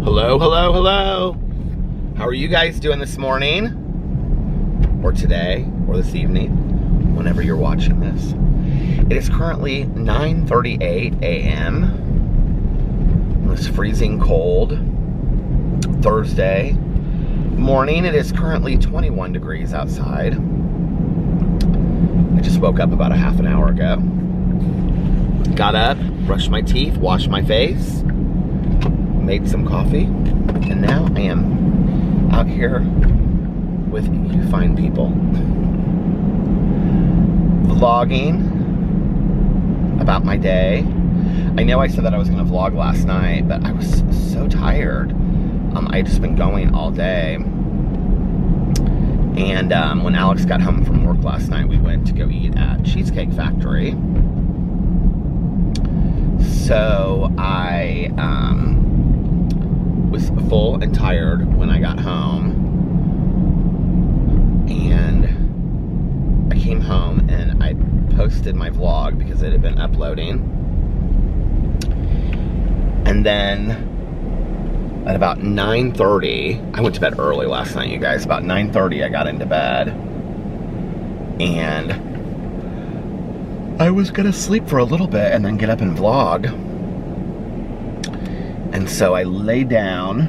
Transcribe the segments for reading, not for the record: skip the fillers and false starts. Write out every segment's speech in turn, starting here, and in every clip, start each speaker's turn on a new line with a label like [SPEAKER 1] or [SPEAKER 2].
[SPEAKER 1] Hello, hello, hello. How are you guys doing this morning? Or today, or this evening, whenever you're watching this. It is currently 9:38 a.m. It's freezing cold Thursday morning. It is currently 21 degrees outside. I just woke up about a half an hour ago. Got up, brushed my teeth, washed my face, made some coffee, and now I am out here with you fine people, vlogging about my day. I know I said that I was going to vlog last night, but I was so tired. I'd just been going all day. And when Alex got home from work last night, we went to go eat at Cheesecake Factory. So I was full and tired when I got home. And I came home and I posted my vlog because it had been uploading. And then at about 9:30, I went to bed early last night, you guys. About 9:30, I got into bed. And I was gonna sleep for a little bit and then get up and vlog. And so I lay down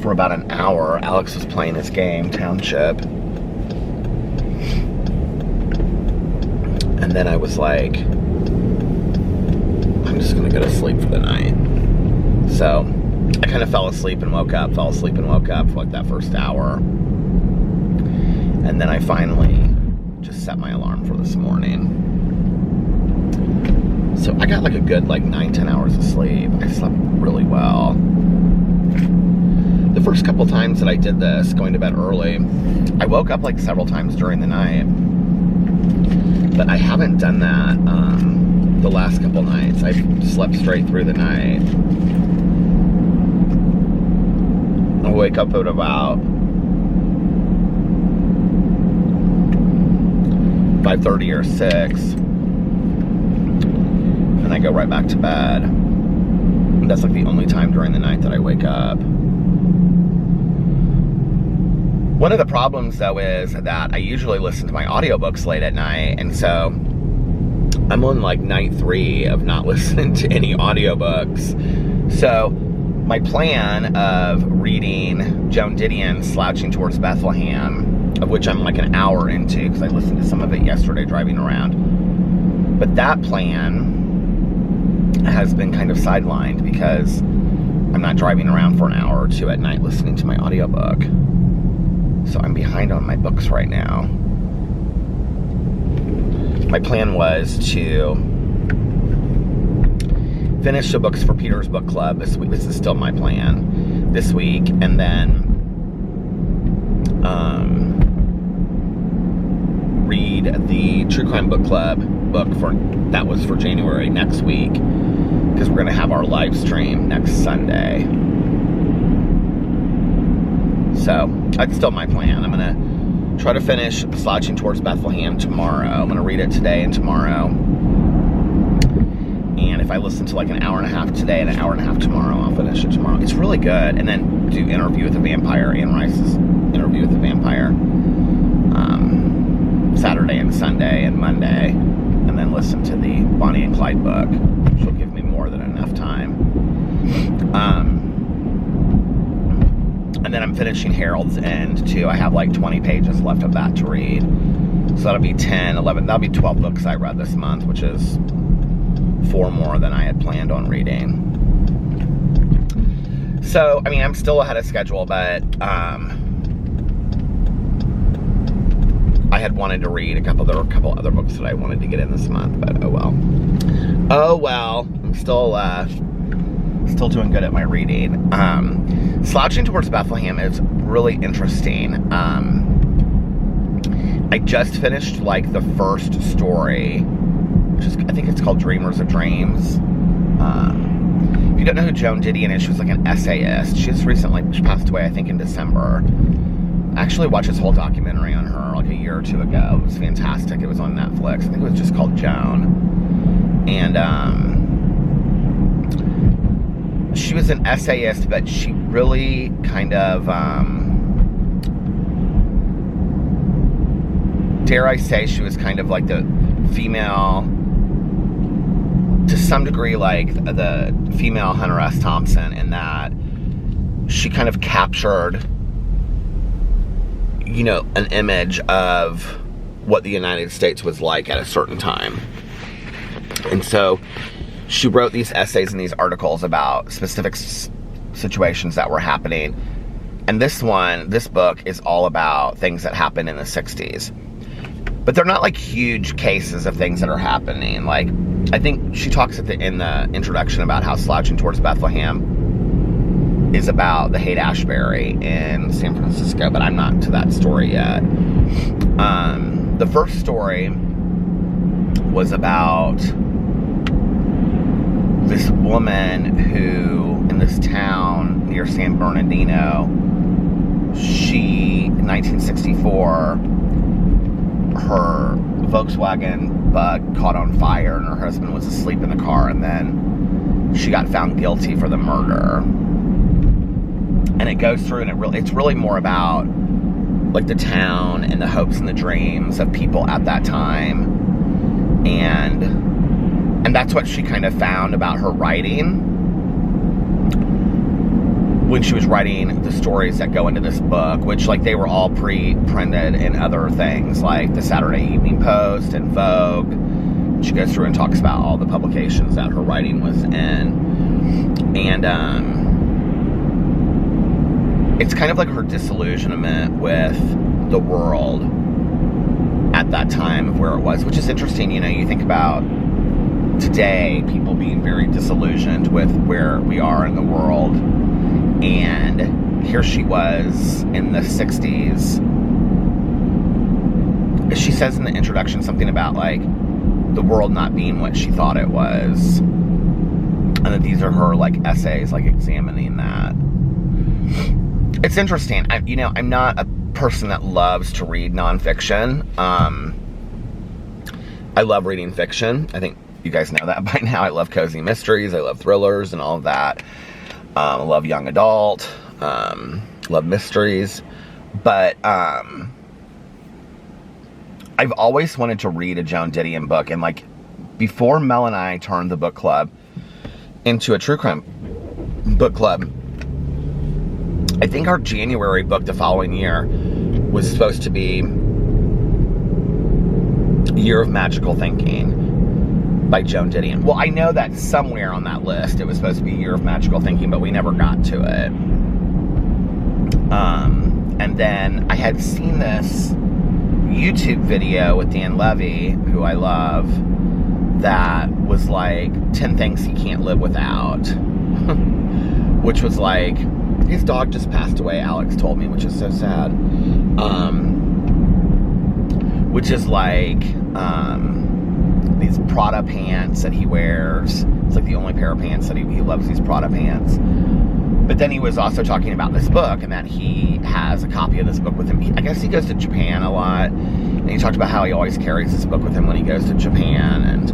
[SPEAKER 1] for about an hour. Alex was playing his game, Township. And then I was like, I'm just gonna go to sleep for the night. So I kind of fell asleep and woke up for like that first hour. And then I finally just set my alarm for this morning. So I got like a good 9-10 hours of sleep. I slept really well. The first couple times that I did this, going to bed early, I woke up several times during the night. But I haven't done that the last couple nights. I slept straight through the night. I wake up at about 5:30 or 6. And I go right back to bed. And that's the only time during the night that I wake up. One of the problems, though, is that I usually listen to my audiobooks late at night, and so I'm on night 3 of not listening to any audiobooks. So my plan of reading Joan Didion Slouching Towards Bethlehem, of which I'm an hour into, because I listened to some of it yesterday driving around, but that plan has been kind of sidelined because I'm not driving around for an hour or two at night listening to my audiobook. So I'm behind on my books right now. My plan was to finish the books for Peter's book club this week. This is still my plan this week. And then read the True Crime Book Club book that was for January next week, because we're going to have our live stream next Sunday. So that's still my plan. I'm going to try to finish Slouching Towards Bethlehem tomorrow. I'm going to read it today and tomorrow. And if I listen to an hour and a half today and an hour and a half tomorrow, I'll finish it tomorrow. It's really good. And then do Interview with the Vampire, Anne Rice's Interview with the Vampire, Saturday and Sunday and Monday. And then listen to the Bonnie and Clyde book, which will give me more than enough time. And then I'm finishing Harold's End, too. I have 20 pages left of that to read. So that'll be 10, 11, that'll be 12 books I read this month, which is 4 more than I had planned on reading. So, I mean, I'm still ahead of schedule, but I had wanted to read a couple other books that I wanted to get in this month, but oh well. Oh well. I'm still doing good at my reading. Slouching Towards Bethlehem is really interesting. I just finished the first story, which is, I think it's called Dreamers of Dreams. If you don't know who Joan Didion is, she was an essayist. She passed away, I think, in December. I actually watched this whole documentary on her a year or two ago. It was fantastic. It was on Netflix. I think it was just called Joan. And she was an essayist, but she really kind of, dare I say, she was kind of like the female, to some degree, like the female Hunter S. Thompson, in that she kind of captured, you know, an image of what the United States was like at a certain time. And so she wrote these essays and these articles about specific situations that were happening. And this book is all about things that happened in the 60s. But they're not like huge cases of things that are happening. Like, I think she talks in the introduction about how Slouching Towards Bethlehem is about the Haight-Ashbury in San Francisco, but I'm not to that story yet. The first story was about this woman who, in this town near San Bernardino, in 1964, her Volkswagen Bug caught on fire and her husband was asleep in the car, and then she got found guilty for the murder. And it goes through, and it's really more about like the town and the hopes and the dreams of people at that time. And that's what she kind of found about her writing when she was writing the stories that go into this book, which, like, they were all pre-printed in other things like the Saturday Evening Post and Vogue. She goes through and talks about all the publications that her writing was in. And it's kind of like her disillusionment with the world at that time of where it was, which is interesting. You know, you think about today, people being very disillusioned with where we are in the world. And here she was in the 60s. She says in the introduction something about, like, the world not being what she thought it was. And that these are her, like, essays, like, examining that. It's interesting. I'm not a person that loves to read nonfiction. I love reading fiction. I think you guys know that by now. I love cozy mysteries. I love thrillers and all of that. I love young adult. Love mysteries. But I've always wanted to read a Joan Didion book. And, like, before Mel and I turned the book club into a true crime book club, I think our January book the following year was supposed to be Year of Magical Thinking by Joan Didion. Well, I know that somewhere on that list it was supposed to be Year of Magical Thinking, but we never got to it. And then I had seen this YouTube video with Dan Levy, who I love, that was like 10 things he can't live without. Which was like, his dog just passed away, Alex told me, which is so sad. Which is like these Prada pants that he wears. It's like the only pair of pants that he loves, these Prada pants. But then he was also talking about this book, and that he has a copy of this book with him. I guess he goes to Japan a lot, and he talked about how he always carries this book with him when he goes to Japan. And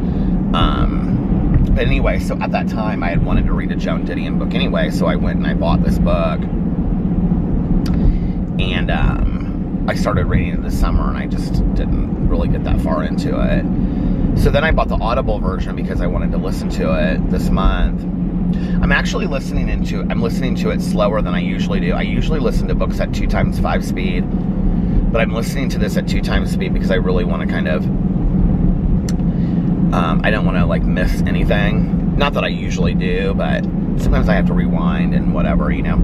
[SPEAKER 1] but anyway, so at that time I had wanted to read a Joan Didion book anyway, so I went and I bought this book, and I started reading it this summer, and I just didn't really get that far into it. So then I bought the Audible version because I wanted to listen to it this month. I'm listening to it slower than I usually do. I usually listen to books at 2x5 speed, but I'm listening to this at 2x speed because I really want to kind of, I don't want to, like, miss anything. Not that I usually do, but sometimes I have to rewind and whatever, you know.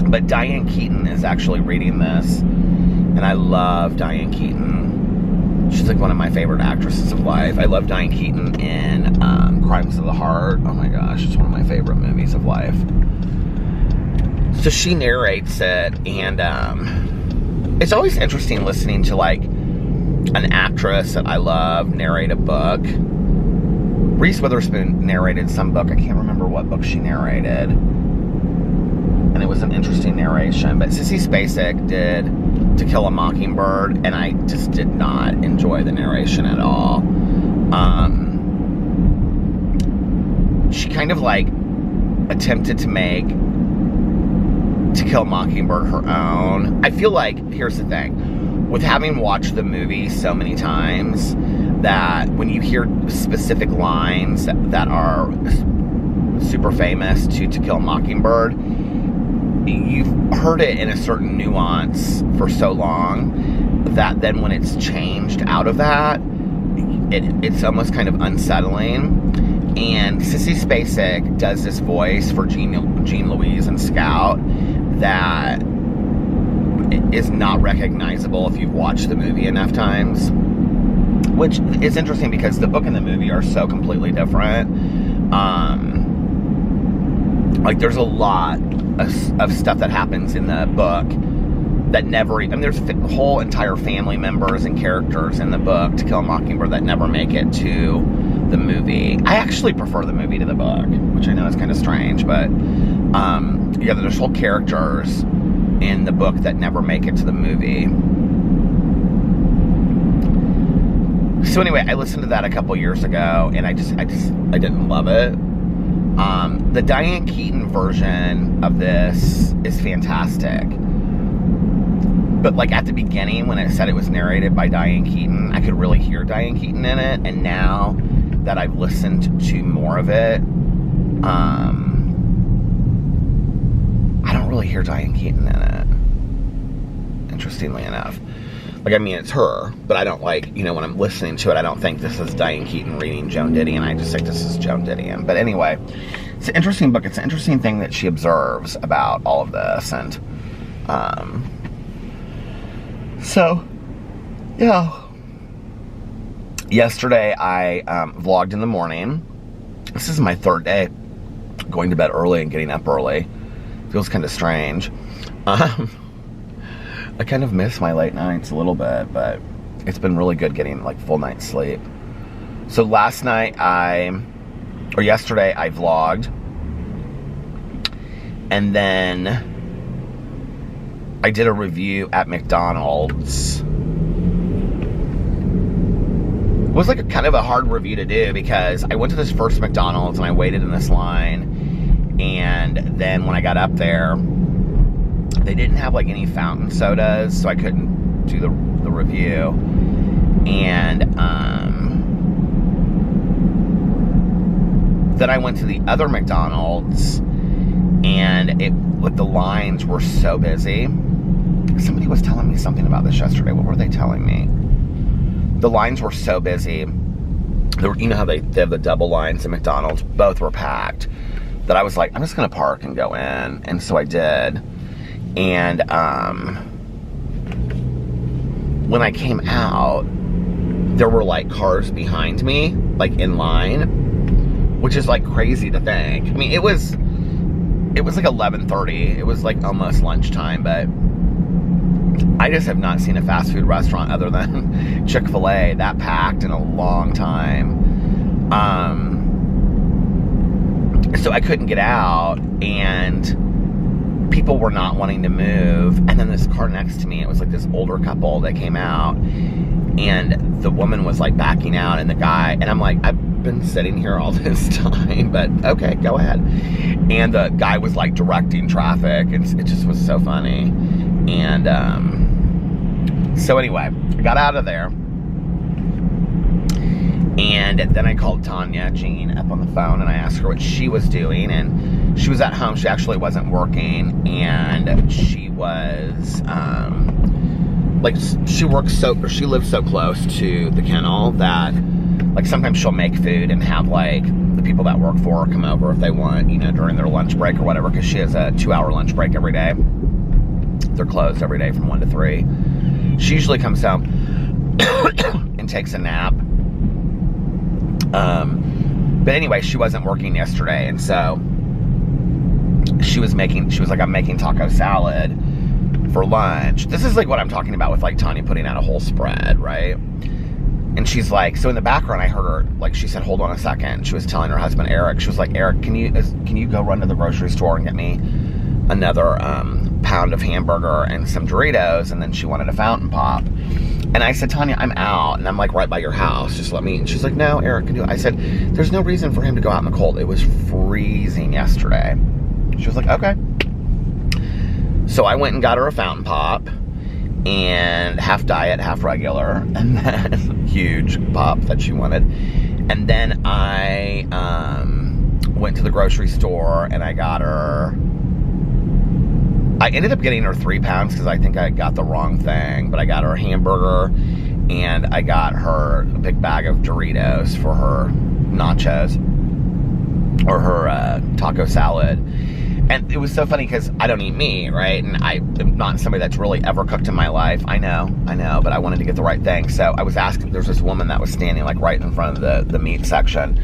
[SPEAKER 1] But Diane Keaton is actually reading this, and I love Diane Keaton. She's like one of my favorite actresses of life. I love Diane Keaton in Crimes of the Heart. Oh my gosh, it's one of my favorite movies of life. So she narrates it, and it's always interesting listening to, like, an actress that I love narrate a book. Reese Witherspoon narrated some book. I can't remember what book she narrated, and it was an interesting narration. But Sissy Spacek did To Kill a Mockingbird, and I just did not enjoy the narration at all. She kind of, like, attempted to make To Kill a Mockingbird her own. I feel like, here's the thing, with having watched the movie so many times, that when you hear specific lines that are super famous to Kill a Mockingbird, you've heard it in a certain nuance for so long that then when it's changed out of that, it's almost kind of unsettling. And Sissy Spacek does this voice for Jean Louise and Scout that is not recognizable if you've watched the movie enough times, which is interesting because the book and the movie are so completely different. Like, there's a lot of stuff that happens in the book that never even, there's whole entire family members and characters in the book, To Kill a Mockingbird, that never make it to the movie. I actually prefer the movie to the book, which I know is kind of strange, but yeah, there's whole characters in the book that never make it to the movie. So anyway, I listened to that a couple years ago, and I didn't love it. The Diane Keaton version of this is fantastic. But like at the beginning, when it said it was narrated by Diane Keaton, I could really hear Diane Keaton in it. And now that I've listened to more of it, I don't really hear Diane Keaton in it, interestingly enough. Like, I mean, it's her, but I don't like, you know, when I'm listening to it, I don't think this is Diane Keaton reading Joan Didion. I just think this is Joan Didion. But anyway, it's an interesting book. It's an interesting thing that she observes about all of this. And, so, yeah. Yesterday, I vlogged in the morning. This is my third day going to bed early and getting up early. Feels kind of strange. I kind of miss my late nights a little bit, but it's been really good getting like full night's sleep. So yesterday I vlogged, and then I did a review at McDonald's. It was like kind of a hard review to do because I went to this first McDonald's and I waited in this line, and then when I got up there, they didn't have like any fountain sodas, so I couldn't do the review. And then I went to the other McDonald's, and the lines were so busy. Somebody was telling me something about this yesterday. What were they telling me? The lines were so busy. You know how they have the double lines at McDonald's? Both were packed. That I was like, I'm just gonna park and go in. And so I did. And when I came out, there were like cars behind me, like in line, which is like crazy to think. I mean, it was like 11:30. It was like almost lunchtime, but I just have not seen a fast food restaurant other than Chick-fil-A that packed in a long time. So I couldn't get out, and people were not wanting to move. And then this car next to me, it was like this older couple that came out, and the woman was like backing out, and the guy, and I'm like, I've been sitting here all this time, but okay, go ahead. And the guy was like directing traffic, and it just was so funny. And so anyway, I got out of there, and then I called Tanya Jean up on the phone, and I asked her what she was doing, and she was at home. She actually wasn't working, and she was like, she lives so close to the kennel that like sometimes she'll make food and have like the people that work for her come over if they want, you know, during their lunch break or whatever, because she has a 2-hour lunch break every day. They're closed every day from 1 to 3. She usually comes home and takes a nap. But anyway, she wasn't working yesterday, and so she was like, I'm making taco salad for lunch. This is like what I'm talking about with like Tanya putting out a whole spread, right? And she's like, so in the background, I heard her, like, she said, hold on a second. She was telling her husband, Eric, she was like, Eric, can you go run to the grocery store and get me another pound of hamburger and some Doritos? And then she wanted a fountain pop. And I said, Tanya, I'm out, and I'm like right by your house. Just let me. And she's like, no, Eric can do it. I said, there's no reason for him to go out in the cold. It was freezing yesterday. She was like, okay. So I went and got her a fountain pop, and half diet, half regular, and then huge pop that she wanted. And then I went to the grocery store, and I got her. I ended up getting her 3 pounds because I think I got the wrong thing, but I got her a hamburger, and I got her a big bag of Doritos for her nachos, or her taco salad. And it was so funny because I don't eat meat, right? And I am not somebody that's really ever cooked in my life. I know, but I wanted to get the right thing. So I was asking, there's this woman that was standing like right in front of the meat section.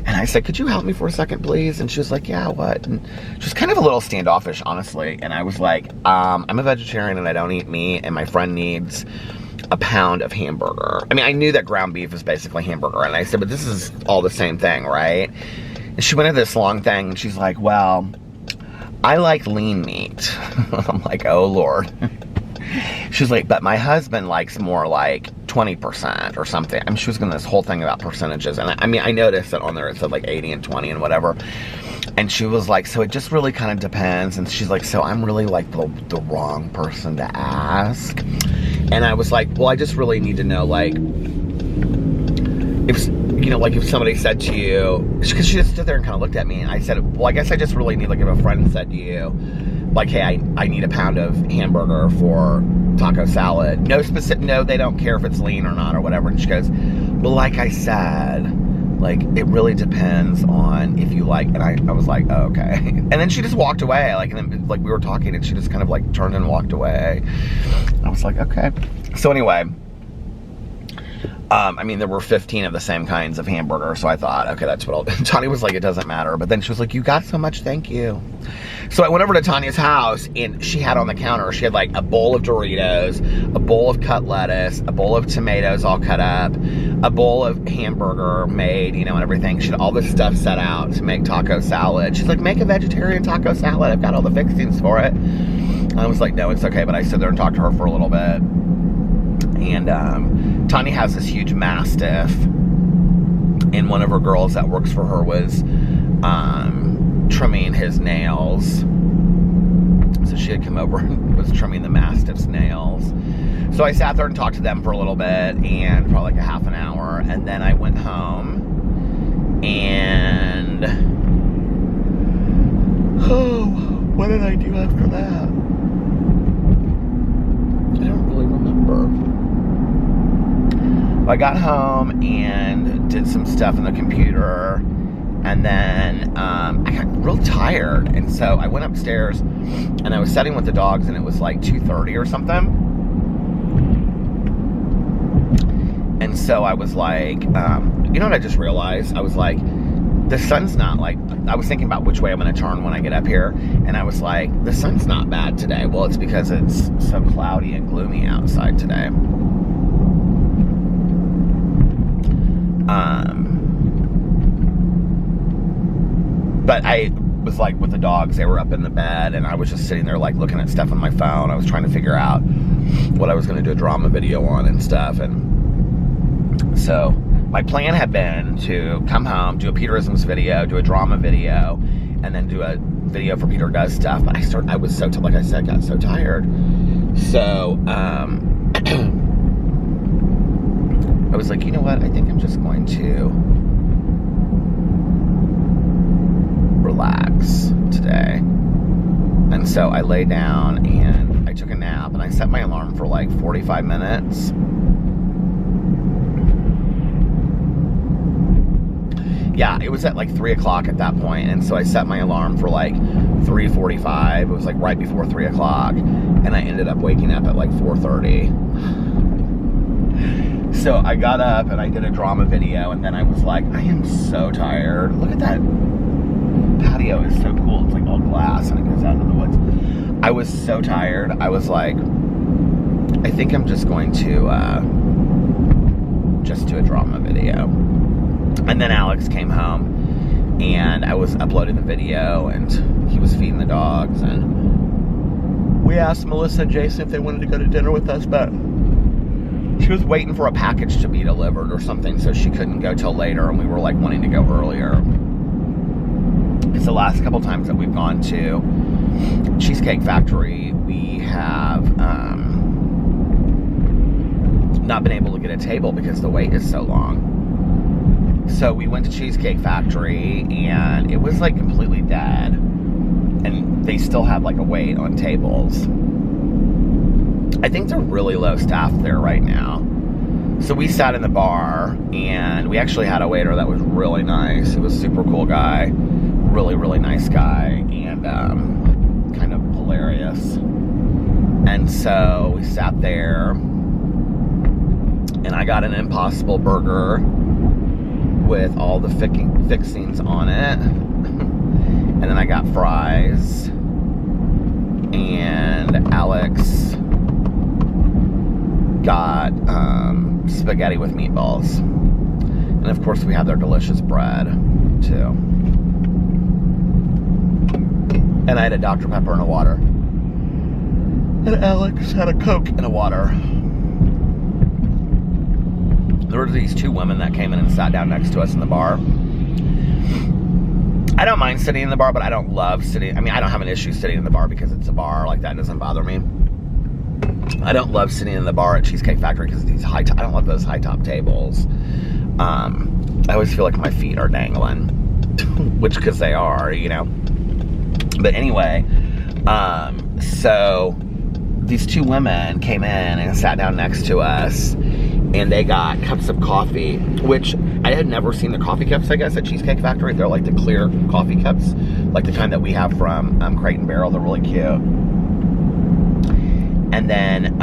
[SPEAKER 1] And I said, could you help me for a second, please? And she was like, yeah, what? And she was kind of a little standoffish, honestly. And I was like, I'm a vegetarian and I don't eat meat, and my friend needs a pound of hamburger. I mean, I knew that ground beef is basically hamburger. And I said, but this is all the same thing, right? And she went into this long thing, and she's like, well, I like lean meat. I'm like, oh, Lord. She's like, but my husband likes more like 20% or something. I mean, she was going to this whole thing about percentages. And I mean, I noticed that on there it said like 80 and 20 and whatever. And she was like, so it just really kind of depends. And she's like, so I'm really like the wrong person to ask. And I was like, well, I just really need to know, like, if, you know, like if somebody said to you, because she just stood there and kind of looked at me, and I said, well, I guess I just really need, like, if a friend said to you, like, hey, I need a pound of hamburger for taco salad. No specific, no, they don't care if it's lean or not or whatever. And she goes, well, like I said, like, it really depends on if you like, and I was like, oh, okay. And then she just walked away, like, and then, like, we were talking, and she just kind of, like, turned and walked away. I was like, okay. So anyway, I mean, there were 15 of the same kinds of hamburger, so I thought, okay, that's what I'll do. Tanya was like, it doesn't matter. But then she was like, you got so much, thank you. So I went over to Tanya's house, and she had on the counter, she had like a bowl of Doritos, a bowl of cut lettuce, a bowl of tomatoes all cut up, a bowl of hamburger made, you know, and everything. She had all this stuff set out to make taco salad. She's like, make a vegetarian taco salad. I've got all the fixings for it. I was like, no, it's okay. But I stood there and talked to her for a little bit. And Tanya has this huge Mastiff, and one of her girls that works for her was trimming his nails. So she had come over and was trimming the Mastiff's nails. So I sat there and talked to them for a little bit, and probably like a half an hour, and then I went home, and oh, what did I do after that? I don't really remember. I got home and did some stuff on the computer, and then I got real tired, and so I went upstairs and I was sitting with the dogs, and it was like 2:30 or something. And so I was like, you know what I just realized? I was like, the sun's not like, I was thinking about which way I'm going to turn when I get up here, and I was like, the sun's not bad today. Well, it's because it's so cloudy and gloomy outside today. But I was like with the dogs, they were up in the bed, and I was just sitting there like looking at stuff on my phone. I was trying to figure out what I was going to do a drama video on and stuff. And so my plan had been to come home, do a Peterisms video, do a drama video, and then do a video for Peter Does Stuff. But I was so, like I said, got so tired. So, I was like, you know what? I think I'm just going to relax today. And so I lay down and I took a nap, and I set my alarm for like 45 minutes. Yeah, it was at like 3 o'clock at that point, and so I set my alarm for like 3:45. It was like right before 3 o'clock, and I ended up waking up at like 4:30. So I got up and I did a drama video, and then I was like, I am so tired. Look at that patio, is so cool. It's like all glass and it goes out into the woods. I was so tired. I was like, I think I'm just going to just do a drama video. And then Alex came home, and I was uploading the video, and he was feeding the dogs, and we asked Melissa and Jason if they wanted to go to dinner with us, but She was waiting for a package to be delivered or something, so she couldn't go till later, and we were like wanting to go earlier. It's the last couple times that we've gone to Cheesecake Factory, we have not been able to get a table because the wait is so long. So we went to Cheesecake Factory, and it was like completely dead, and they still have like a wait on tables. I think they're really low staffed there right now. So we sat in the bar, and we actually had a waiter that was really nice. He was a super cool guy, really, really nice guy, and kind of hilarious. And so we sat there, and I got an Impossible Burger with all the fixings on it. And then I got fries, and Alex got spaghetti with meatballs. And of course we have their delicious bread too. And I had a Dr. Pepper and a water. And Alex had a Coke and a water. There were these two women that came in and sat down next to us in the bar. I don't mind sitting in the bar, but I don't love sitting. I mean, I don't have an issue sitting in the bar because it's a bar. Like, that doesn't bother me. I don't love sitting in the bar at Cheesecake Factory because these I don't love those high top tables. I always feel like my feet are dangling, which because they are, you know. But anyway, so these two women came in and sat down next to us, and they got cups of coffee, which I had never seen the coffee cups, I guess, at Cheesecake Factory. They're like the clear coffee cups, like the kind that we have from Crate and Barrel. They're really cute. And then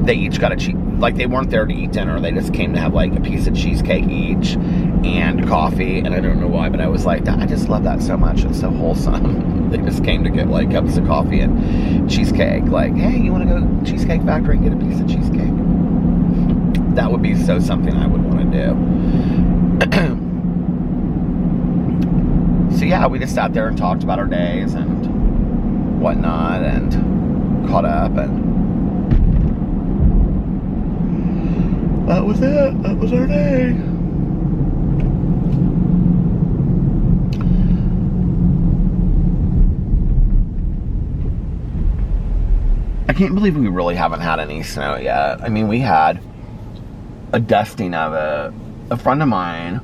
[SPEAKER 1] they each got like, they weren't there to eat dinner. They just came to have like a piece of cheesecake each and coffee. And I don't know why, but I was like, I just love that so much. It's so wholesome. They just came to get like cups of coffee and cheesecake. Like, hey, you want to go to Cheesecake Factory and get a piece of cheesecake? That would be so something I would want to do. So yeah, we just sat there and talked about our days and whatnot, and caught up, and that was it. That was our day. I can't believe we really haven't had any snow yet. I mean, we had a dusting of it. A friend of mine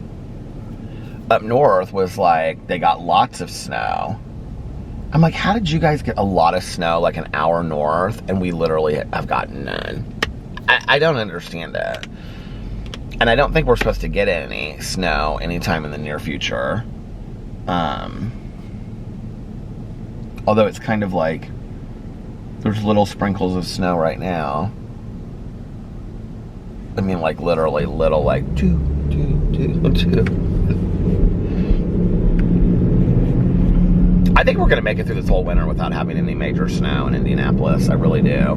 [SPEAKER 1] up north was like, they got lots of snow. I'm like, how did you guys get a lot of snow like an hour north, and we literally have gotten none? I don't understand it. And I don't think we're supposed to get any snow anytime in the near future. Although it's kind of like, there's little sprinkles of snow right now. I mean, like, literally little, like, two. I think we're going to make it through this whole winter without having any major snow in Indianapolis. I really do.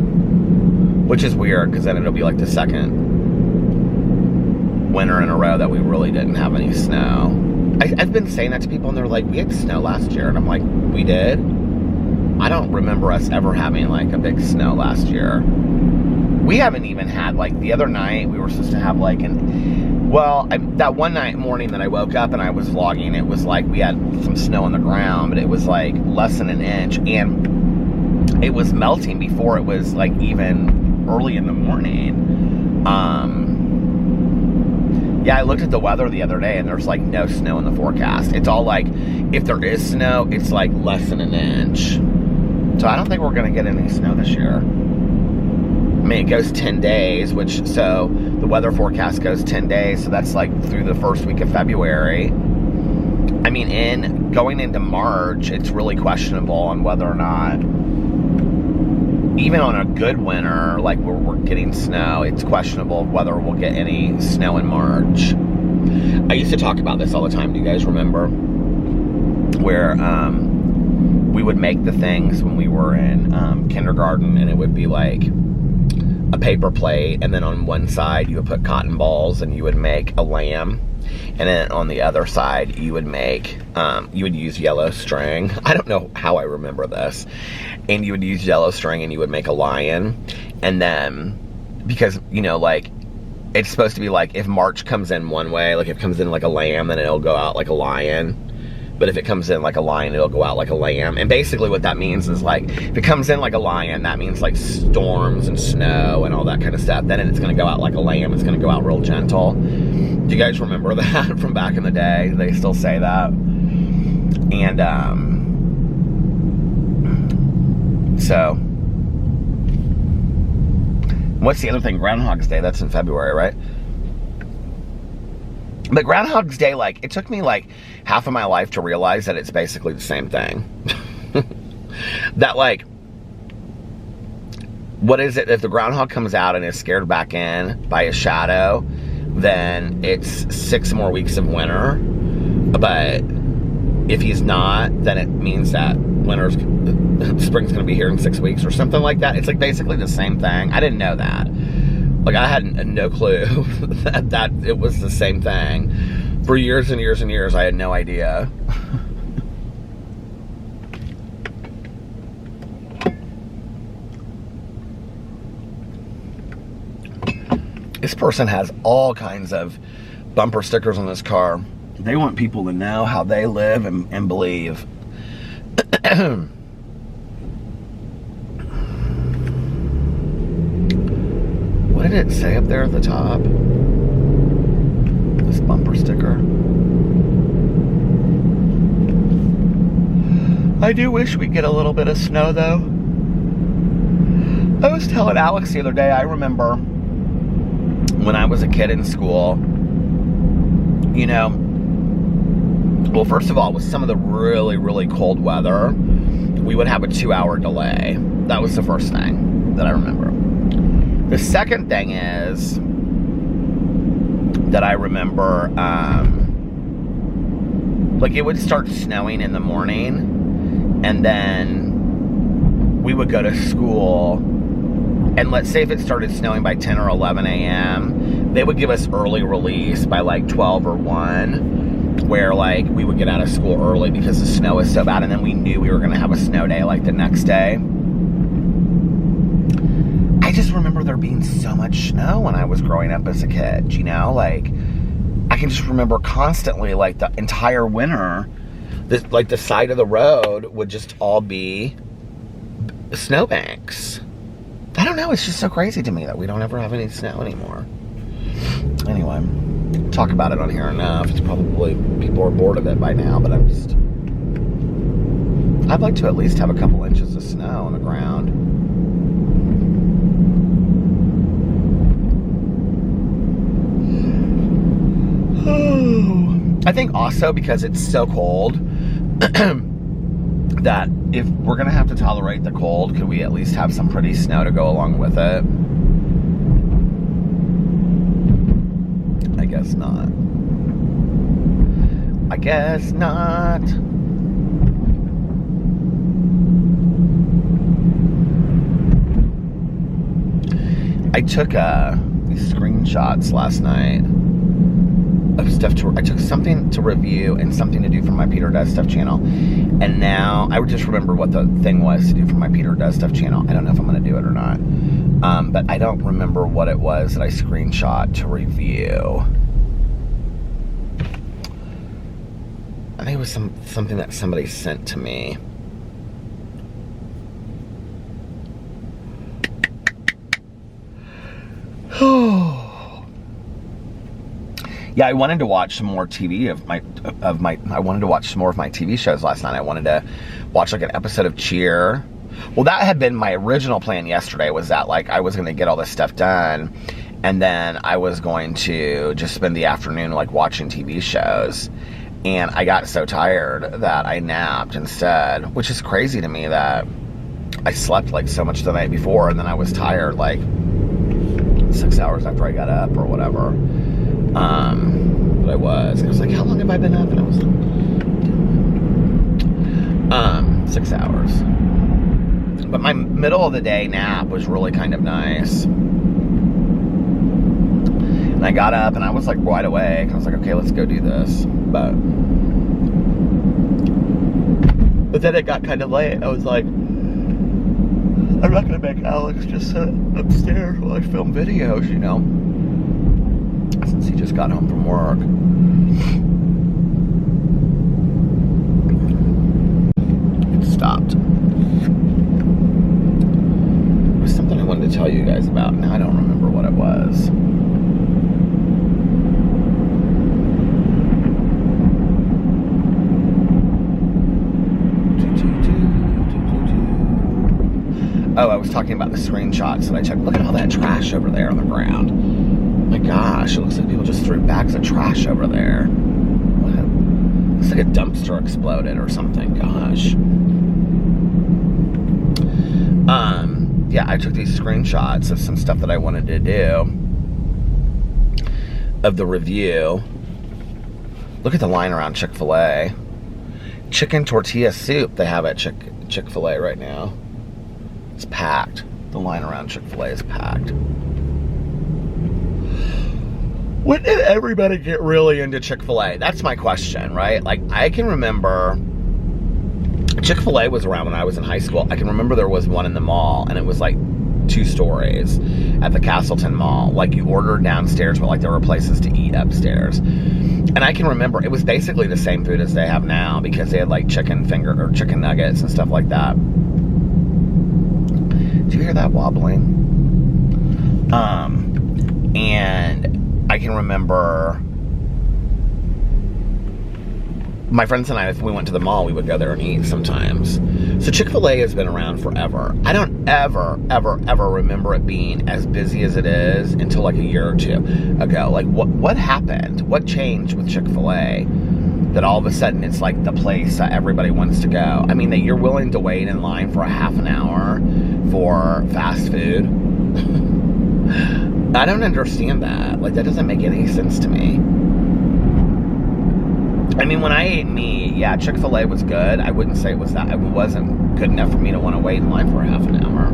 [SPEAKER 1] Which is weird, because then it'll be like the second winter in a row that we really didn't have any snow. I've been saying that to people, and they're like, we had snow last year. And I'm like, we did? I don't remember us ever having like a big snow last year. We haven't even had, like, the other night, we were supposed to have like that one morning that I woke up and I was vlogging, it was like we had some snow on the ground, but it was like less than an inch, and it was melting before it was like even early in the morning. Yeah, I looked at the weather the other day, and there's like no snow in the forecast. It's all like, if there is snow, it's like less than an inch. So I don't think we're gonna get any snow this year. I mean, it goes 10 days, so the weather forecast goes 10 days, so that's like through the first week of February. I mean, going into March, it's really questionable on whether or not, even on a good winter, like where we're getting snow, it's questionable whether we'll get any snow in March. I used to talk about this all the time. Do you guys remember? Where we would make the things when we were in kindergarten, and it would be like, a paper plate, and then on one side you would put cotton balls and you would make a lamb, and then on the other side you would make, you would use yellow string. I don't know how I remember this. And you would use yellow string and you would make a lion. And then, because, you know, like, it's supposed to be like, if March comes in one way, like if it comes in like a lamb, then it'll go out like a lion. But if it comes in like a lion, it'll go out like a lamb. And basically what that means is, like, if it comes in like a lion, that means like storms and snow and all that kind of stuff. Then it's going to go out like a lamb. It's going to go out real gentle. Do you guys remember that from back in the day? They still say that. And so, what's the other thing? Groundhog's Day. That's in February, right? But Groundhog's Day, like, it took me like half of my life to realize that it's basically the same thing. That, like, what is it? If the groundhog comes out and is scared back in by a shadow, then it's 6 more weeks of winter. But if he's not, then it means that spring's gonna be here in 6 weeks or something like that. It's like basically the same thing. I didn't know that. Like, I had no clue that it was the same thing. For years and years and years, I had no idea. This person has all kinds of bumper stickers on this car. They want people to know how they live and believe. What did it say up there at the top? This bumper sticker. I do wish we'd get a little bit of snow, though. I was telling Alex the other day, I remember when I was a kid in school, you know, well, first of all, with some of the really, really cold weather, we would have a 2-hour delay. That was the first thing that I remember. The second thing is that I remember, like, it would start snowing in the morning, and then we would go to school, and let's say if it started snowing by 10 or 11 a.m., they would give us early release by like 12 or 1, where, like, we would get out of school early because the snow was so bad, and then we knew we were going to have a snow day like the next day. I just remember there being so much snow when I was growing up as a kid, you know? Like, I can just remember constantly, like, the entire winter, like, the side of the road would just all be snowbanks. I don't know, it's just so crazy to me that we don't ever have any snow anymore. Anyway, talk about it on here enough. It's probably, people are bored of it by now, but I'd like to at least have a couple inches of snow on the ground. I think also because it's so cold that if we're gonna have to tolerate the cold, could we at least have some pretty snow to go along with it? I guess not. I guess not. I took these screenshots last night of stuff I took something to review and something to do for my Peter Does Stuff channel, and now I just remember what the thing was to do for my Peter Does Stuff channel. I don't know if I'm going to do it or not, but I don't remember what it was that I screenshot to review. I think it was something that somebody sent to me. Yeah, I wanted to watch some more TV I wanted to watch some more of my TV shows last night. I wanted to watch like an episode of Cheer. Well, that had been my original plan yesterday, was that, like, I was going to get all this stuff done, and then I was going to just spend the afternoon, like, watching TV shows. And I got so tired that I napped instead, which is crazy to me that I slept, like, so much the night before, and then I was tired, like, 6 hours after I got up or whatever. But I was like, how long have I been up? And I was like, 6 hours. But my middle of the day nap was really kind of nice. And I got up and I was like wide awake. I was like, okay, let's go do this. But then it got kind of late. I was like, I'm not gonna make Alex just sit upstairs while I film videos, you know, since he just got home from work. It stopped. There was something I wanted to tell you guys about. Now I don't remember what it was. Oh, I was talking about the screenshots that I checked. Look at all that trash over there on the ground. My gosh, it looks like people just threw bags of trash over there. What? Looks like a dumpster exploded or something. Gosh. Yeah, I took these screenshots of some stuff that I wanted to do of the review. Look at the line around Chick-fil-A. Chicken tortilla soup they have at Chick-fil-A right now. It's packed. The line around Chick-fil-A is packed. When did everybody get really into Chick-fil-A? That's my question, right? Like, I can remember Chick-fil-A was around when I was in high school. I can remember there was one in the mall, and it was like 2 stories at the Castleton Mall. Like, you ordered downstairs, but like there were places to eat upstairs. And I can remember it was basically the same food as they have now, because they had like chicken finger or chicken nuggets and stuff like that. Do you hear that wobbling? And I can remember my friends and I, if we went to the mall, we would go there and eat sometimes. So Chick-fil-A has been around forever. I don't ever remember it being as busy as it is until like a year or 2 ago. Like, what happened? What changed with Chick-fil-A that all of a sudden it's like the place that everybody wants to go? I mean, that you're willing to wait in line for a half an hour for fast food? I don't understand that. Like, that doesn't make any sense to me. I mean, when I ate meat, yeah, Chick-fil-A was good. I wouldn't say it was that. It wasn't good enough for me to want to wait in line for a half an hour.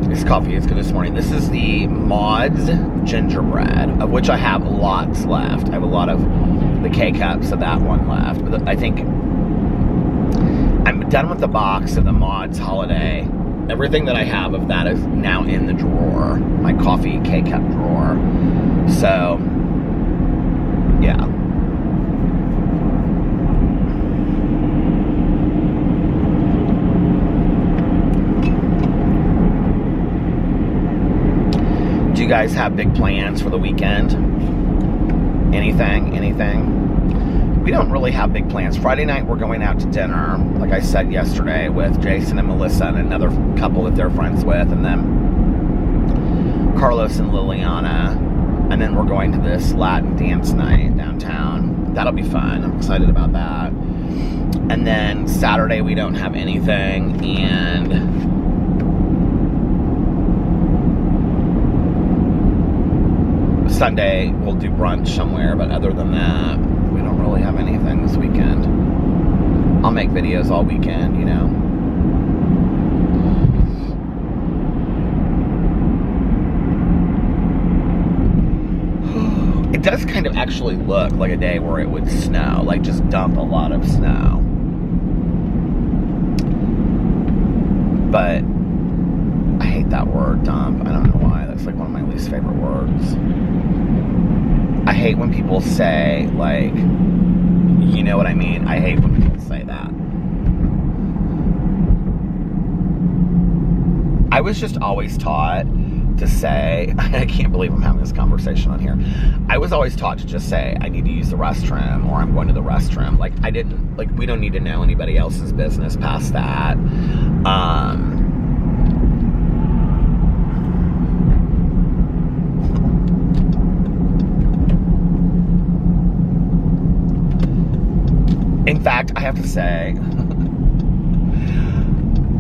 [SPEAKER 1] This coffee is good this morning. This is the Mott's gingerbread, of which I have lots left. I have a lot of the K-cups of that one left. But I think I'm done with the box of the Mott's holiday. Everything that I have of that is now in the drawer, my coffee K-cup drawer. So, yeah. Do you guys have big plans for the weekend? Anything? We don't really have big plans. Friday night, we're going out to dinner, like I said yesterday, with Jason and Melissa and another couple that they're friends with, and then Carlos and Liliana. And then we're going to this Latin dance night downtown. That'll be fun. I'm excited about that. And then Saturday, we don't have anything, and Sunday, we'll do brunch somewhere, but other than that, we don't really have anything this weekend. I'll make videos all weekend, you know. It does kind of actually look like a day where it would snow, like just dump a lot of snow. But I hate that word, dump. I don't know why. That's like one of my least favorite words. I hate when people say, like, you know what I mean? I hate when people say that. I was just always taught to say, I can't believe I'm having this conversation on here. I was always taught to just say, I need to use the restroom, or I'm going to the restroom. Like, we don't need to know anybody else's business past that. In fact, I have to say,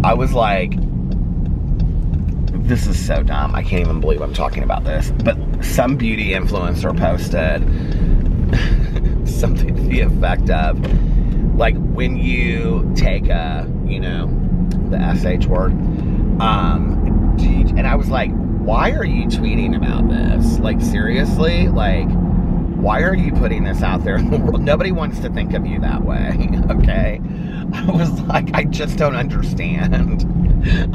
[SPEAKER 1] I was like, this is so dumb. I can't even believe I'm talking about this. But some beauty influencer posted something to the effect of, like, when you take a, you know, the SH word. And I was like, why are you tweeting about this? Like, seriously? Like, why are you putting this out there in the world? Nobody wants to think of you that way, okay? I was like, I just don't understand.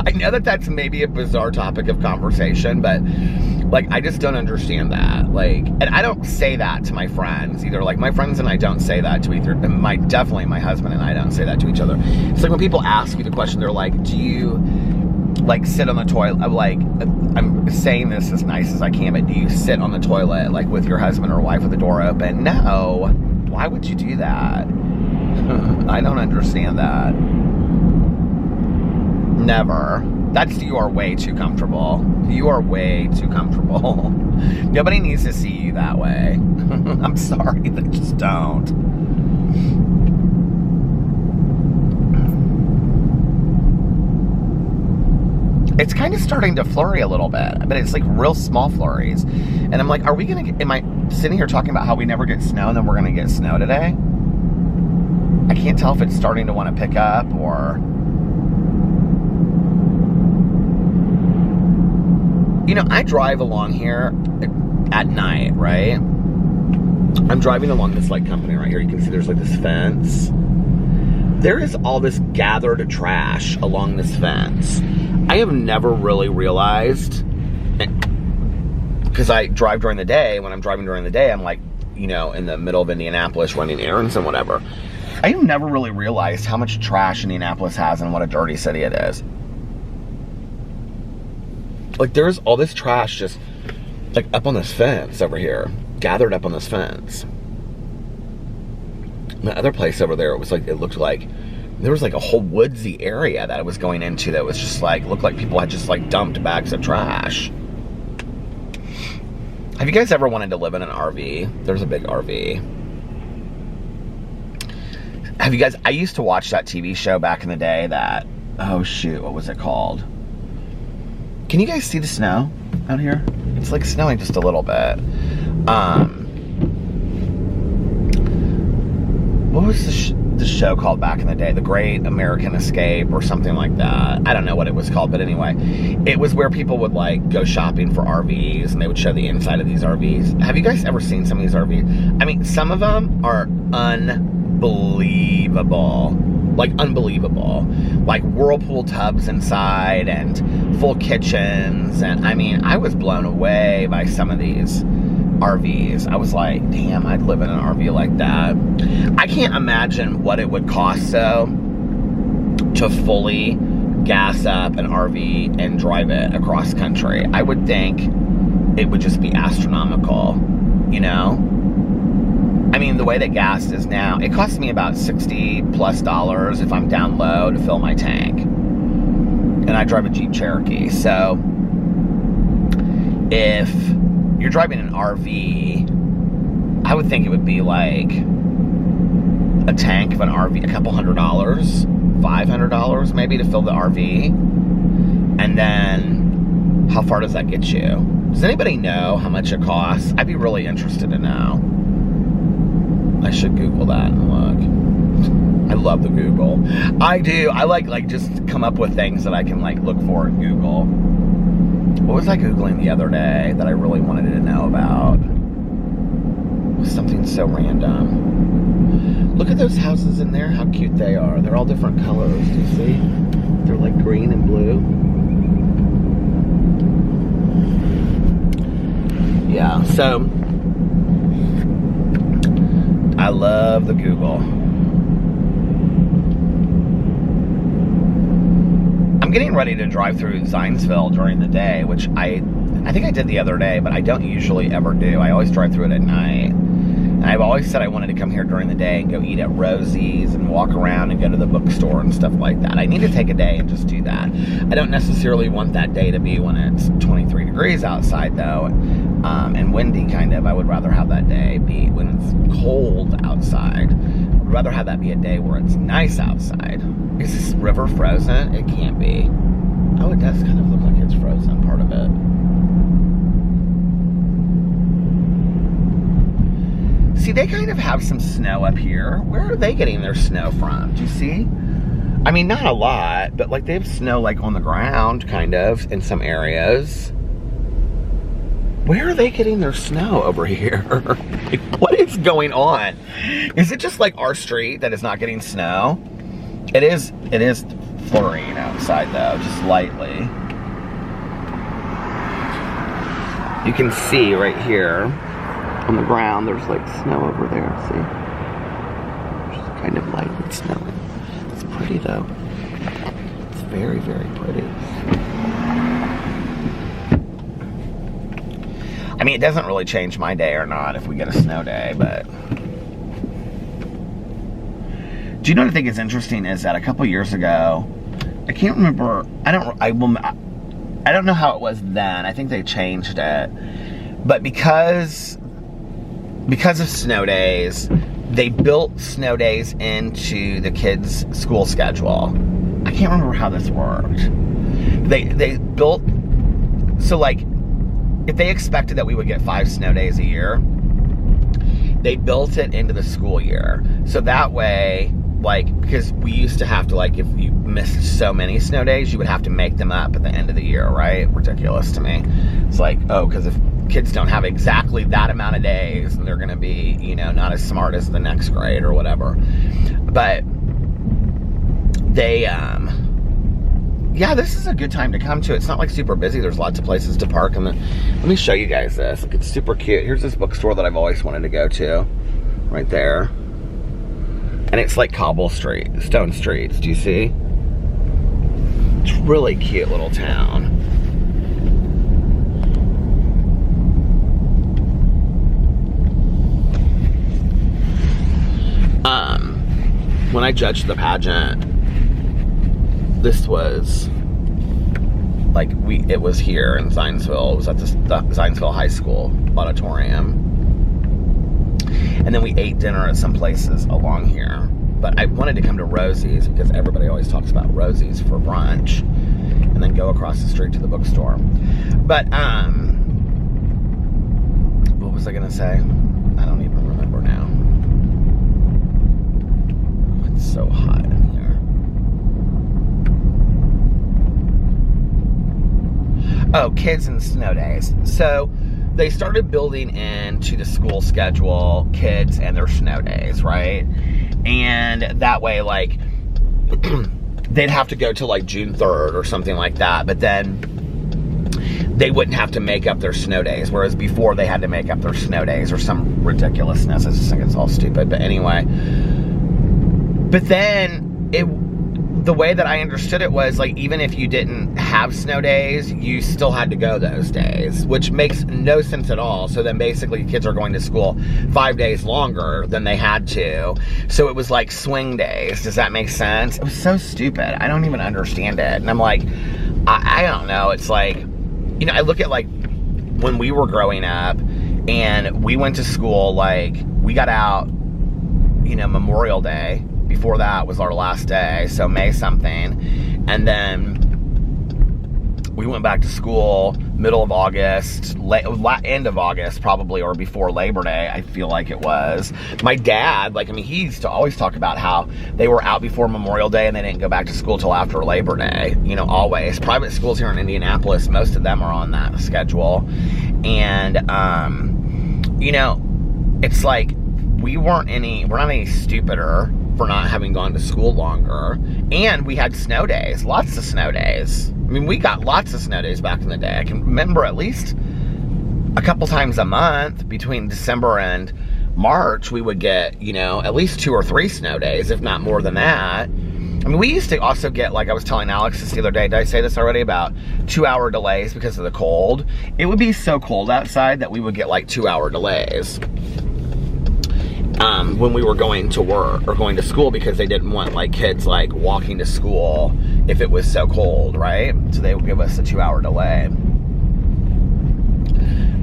[SPEAKER 1] I know that that's maybe a bizarre topic of conversation, but, like, I just don't understand that. Like, and I don't say that to my friends either. Like, my friends and I don't say that to either. Definitely my husband and I don't say that to each other. It's like when people ask you the question, they're like, do you, like, sit on the toilet? I'm like, I'm saying this as nice as I can, but do you sit on the toilet, like, with your husband or wife with the door open? No. Why would you do that? I don't understand that. Never. You are way too comfortable. You are way too comfortable. Nobody needs to see you that way. I'm sorry, they just don't. It's kind of starting to flurry a little bit, but it's like real small flurries. And I'm like, am I sitting here talking about how we never get snow and then we're gonna get snow today? I can't tell if it's starting to want to pick up or... You know, I drive along here at night, right? I'm driving along this, like, company right here. You can see there's, like, this fence. There is all this gathered trash along this fence. I have never really realized, because I drive during the day. When I'm driving during the day, I'm, like, you know, in the middle of Indianapolis running errands and whatever. I have never really realized how much trash Indianapolis has and what a dirty city it is. Like, there's all this trash just, like, up on this fence over here. Gathered up on this fence. The other place over there, it looked like there was, like, a whole woodsy area that I was going into that was just, like, looked like people had just, like, dumped bags of trash. Have you guys ever wanted to live in an RV? There's a big RV. Have you guys, I used to watch that TV show back in the day that, oh shoot, what was it called? Can you guys see the snow out here? It's like snowing just a little bit. What was the show called back in the day? The Great American Escape or something like that. I don't know what it was called, but anyway. It was where people would, like, go shopping for RVs and they would show the inside of these RVs. Have you guys ever seen some of these RVs? I mean, some of them are unbelievable. Like, unbelievable. Like, whirlpool tubs inside and full kitchens. And, I mean, I was blown away by some of these RVs. I was like, damn, I'd live in an RV like that. I can't imagine what it would cost, though, to fully gas up an RV and drive it across country. I would think it would just be astronomical, you know? I mean, the way that gas is now, it costs me about $60+ if I'm down low to fill my tank. And I drive a Jeep Cherokee. So, if you're driving an RV, I would think it would be like a tank of an RV, a couple $100, $500 maybe to fill the RV. And then, how far does that get you? Does anybody know how much it costs? I'd be really interested to know. I should Google that and look. I love the Google. I do. I like just come up with things that I can, like, look for at Google. What was I Googling the other day that I really wanted to know about? It was something so random. Look at those houses in there, how cute they are. They're all different colors. Do you see? They're like green and blue. Yeah, so I love the Google. I'm getting ready to drive through Zionsville during the day, which I think I did the other day, but I don't usually ever do. I always drive through it at night. And I've always said I wanted to come here during the day and go eat at Rosie's and walk around and go to the bookstore and stuff like that. I need to take a day and just do that. I don't necessarily want that day to be when it's 23 degrees outside, though, and windy, kind of. I would rather have that day be when it's cold outside. I'd rather have that be a day where it's nice outside. Is this river frozen? It can't be. Oh, it does kind of look like it's frozen, part of it. See, they kind of have some snow up here. Where are they getting their snow from? Do you see? I mean, not a lot, but like they have snow like on the ground, kind of, in some areas. Where are they getting their snow over here? Like, what is going on? Is it just like our street that is not getting snow? It is flurrying outside though, just lightly. You can see right here on the ground, there's like snow over there, see? Just kind of lightly snowing. It's pretty though. It's very, very pretty. I mean, it doesn't really change my day or not if we get a snow day, but... Do you know what I think is interesting is that a couple years ago, I can't remember, I don't know how it was then. I think they changed it. But because of snow days, they built snow days into the kids' school schedule. I can't remember how this worked. They built, so like, if they expected that we would get 5 snow days a year, they built it into the school year. So that way, like, because we used to have to, like, if you missed so many snow days, you would have to make them up at the end of the year, right? Ridiculous to me. It's like, oh, because if kids don't have exactly that amount of days, they're going to be, you know, not as smart as the next grade or whatever. But they, yeah, this is a good time to come to. It's not like super busy. There's lots of places to park. And let me show you guys this. Look, it's super cute. Here's this bookstore that I've always wanted to go to, right there. And it's like stone streets. Do you see? It's a really cute little town. When I judged the pageant, this was like it was here in Zionsville. It was at the Zionsville High School auditorium. And then we ate dinner at some places along here. But I wanted to come to Rosie's because everybody always talks about Rosie's for brunch. And then go across the street to the bookstore. But, what was I gonna say? I don't even remember now. It's so hot in here. Oh, kids and snow days. So, they started building into the school schedule kids and their snow days, right? And that way, like, they'd have to go till like June 3rd or something like that, but then they wouldn't have to make up their snow days, whereas before they had to make up their snow days or some ridiculousness. I just think it's all stupid, but anyway. But then, the way that I understood it was, like, even if you didn't have snow days, you still had to go those days, which makes no sense at all. So then basically kids are going to school 5 days longer than they had to. So it was like swing days. Does that make sense? It was so stupid. I don't even understand it. And I'm like, I don't know. It's like, you know, I look at, like, when we were growing up and we went to school, like, we got out, you know, Memorial Day. Before that was our last day, so May something. And then we went back to school middle of August, end of August probably, or before Labor Day, I feel like it was. My dad, like, I mean, he used to always talk about how they were out before Memorial Day and they didn't go back to school till after Labor Day, you know, always. Private schools here in Indianapolis, most of them are on that schedule. And, you know, it's like, we're not any stupider for not having gone to school longer. And we had snow days, lots of snow days. I mean, we got lots of snow days back in the day. I can remember at least a couple times a month between December and March, we would get, you know, at least 2 or 3 snow days, if not more than that. I mean, we used to also get, like I was telling Alex this the other day, did I say this already, about 2-hour delays because of the cold? It would be so cold outside that we would get like 2-hour delays. When we were going to work or going to school, because they didn't want, like, kids, like, walking to school if it was so cold, right? So they would give us a 2-hour delay.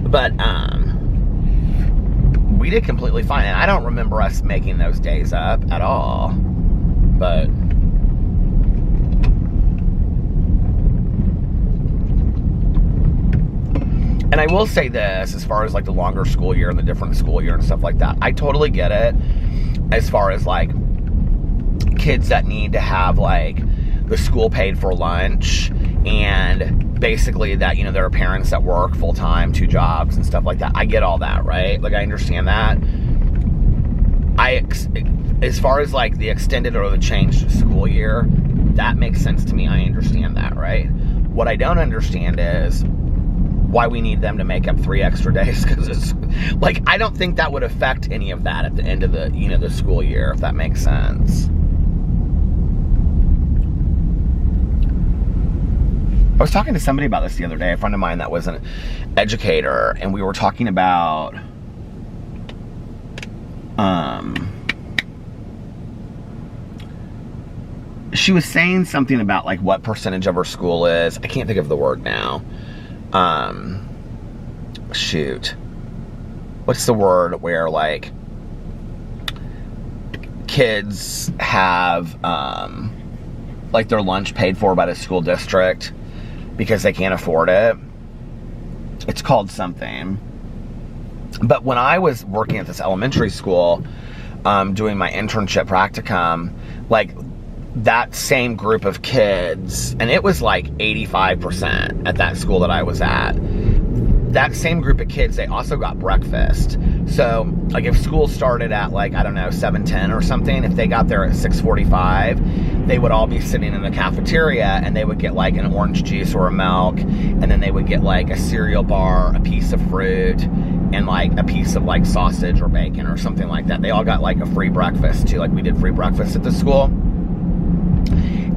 [SPEAKER 1] But, we did completely fine. And I don't remember us making those days up at all. But... And I will say this, as far as, like, the longer school year and the different school year and stuff like that, I totally get it as far as, like, kids that need to have like the school paid for lunch, and basically that, you know, there are parents that work full-time, 2 jobs and stuff like that. I get all that, right? Like, I understand that. As far as like the extended or the changed school year, that makes sense to me. I understand that, right? What I don't understand is why we need them to make up 3 extra days, because it's like, I don't think that would affect any of that at the end of the, you know, the school year, if that makes sense. I was talking to somebody about this the other day, a friend of mine that was an educator, and we were talking about she was saying something about like what percentage of her school is, I can't think of the word now. Shoot. What's the word where like kids have like their lunch paid for by the school district because they can't afford it? It's called something. But when I was working at this elementary school, doing my internship practicum, like that same group of kids, and it was like 85% at that school that I was at, that same group of kids, they also got breakfast. So like if school started at like, I don't know, 7:10 or something, if they got there at 6:45, they would all be sitting in the cafeteria, and they would get like an orange juice or a milk, and then they would get like a cereal bar, a piece of fruit, and like a piece of like sausage or bacon or something like that. They all got like a free breakfast too. Like we did free breakfast at the school.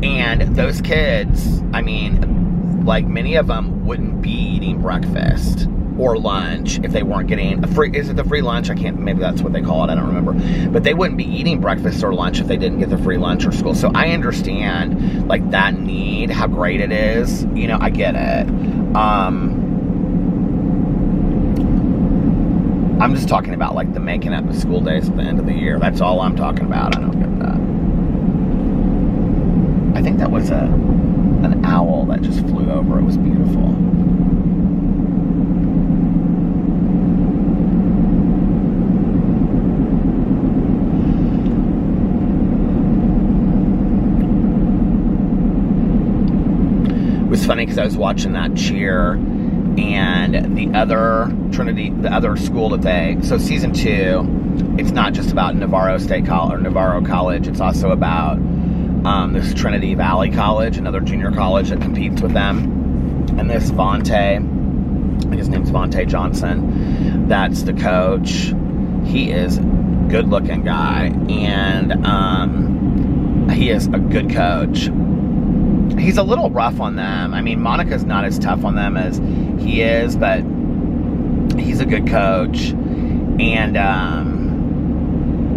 [SPEAKER 1] And those kids, I mean, like many of them wouldn't be eating breakfast or lunch if they weren't getting a free, is it the free lunch? I can't, maybe that's what they call it, I don't remember. But they wouldn't be eating breakfast or lunch if they didn't get the free lunch or school. So I understand like that need, how great it is, you know, I get it. I'm just talking about like the making up of school days at the end of the year. That's all I'm talking about. I don't get that. I think that was an owl that just flew over. It was beautiful. It was funny because I was watching that cheer, and the other Trinity, the other school that they, so season 2, it's not just about Navarro State College or Navarro College, it's also about this Trinity Valley College, another junior college that competes with them. And this Vontae, I think his name's Vontae Johnson, that's the coach. He is a good looking guy, and he is a good coach. He's a little rough on them. I mean, Monica's not as tough on them as he is, but he's a good coach. And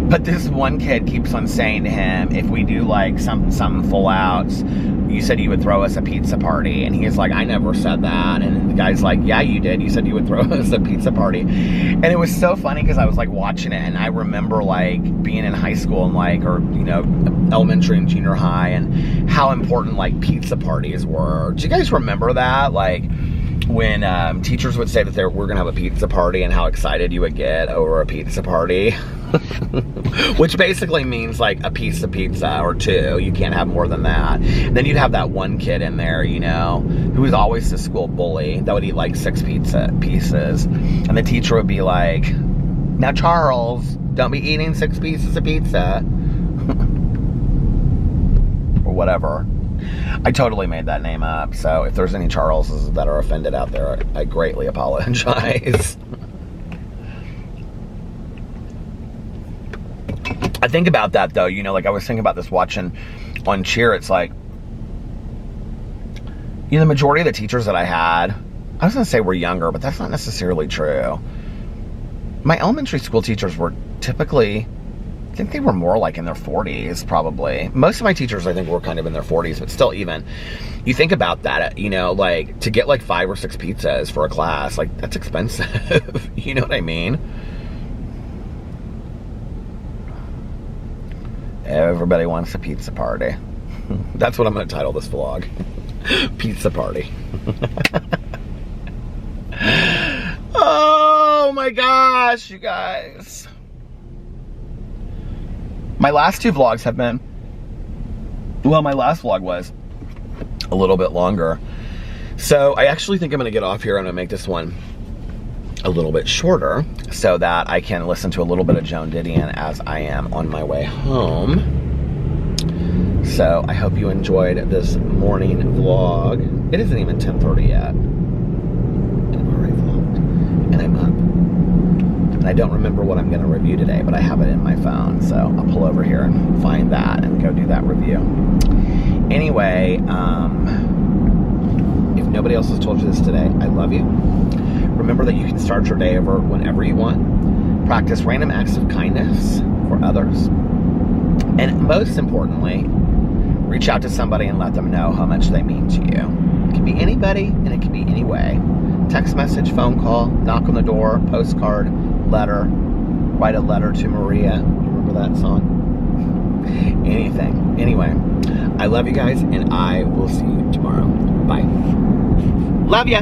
[SPEAKER 1] but this one kid keeps on saying to him, if we do like something full outs, you said you would throw us a pizza party. And he's like, I never said that. And the guy's like, yeah, you did. You said you would throw us a pizza party. And it was so funny because I was like watching it, and I remember like being in high school and like, or you know, elementary and junior high, and how important like pizza parties were. Do you guys remember that? Like when teachers would say that we're gonna have a pizza party, and how excited you would get over a pizza party. Which basically means like a piece of pizza or 2. You can't have more than that. And then you'd have that one kid in there, you know, who was always the school bully that would eat like 6 pizza pieces. And the teacher would be like, now Charles, don't be eating 6 pieces of pizza. Or whatever. I totally made that name up. So if there's any Charleses that are offended out there, I greatly apologize. I think about that though, you know, like I was thinking about this watching on Cheer. It's like, you know, the majority of the teachers that I had, I was going to say were younger, but that's not necessarily true. My elementary school teachers were typically, I think they were more like in their 40s probably. Most of my teachers I think were kind of in their 40s, but still, even you think about that, you know, like to get like 5 or 6 pizzas for a class, like that's expensive. You know what I mean? Everybody wants a pizza party. That's what I'm going to title this vlog. Pizza party. Oh my gosh, you guys. My last 2 vlogs have been Well, my last vlog was a little bit longer. So I actually think I'm gonna get off here. I'm gonna make this one a little bit shorter so that I can listen to a little bit of Joan Didion as I am on my way home. So I hope you enjoyed this morning vlog. It isn't even 10:30 yet. And I've already vlogged. And I'm up. And I don't remember what I'm gonna review today, but I have it in my phone. So I'll pull over here and find that and go do that review. Anyway, if nobody else has told you this today, I love you. Remember that you can start your day over whenever you want. Practice random acts of kindness for others. And most importantly, reach out to somebody and let them know how much they mean to you. It can be anybody and it can be any way. Text message, phone call, knock on the door, postcard, letter, write a letter to Maria. Remember that song? Anything. Anyway, I love you guys and I will see you tomorrow. Bye. Love ya.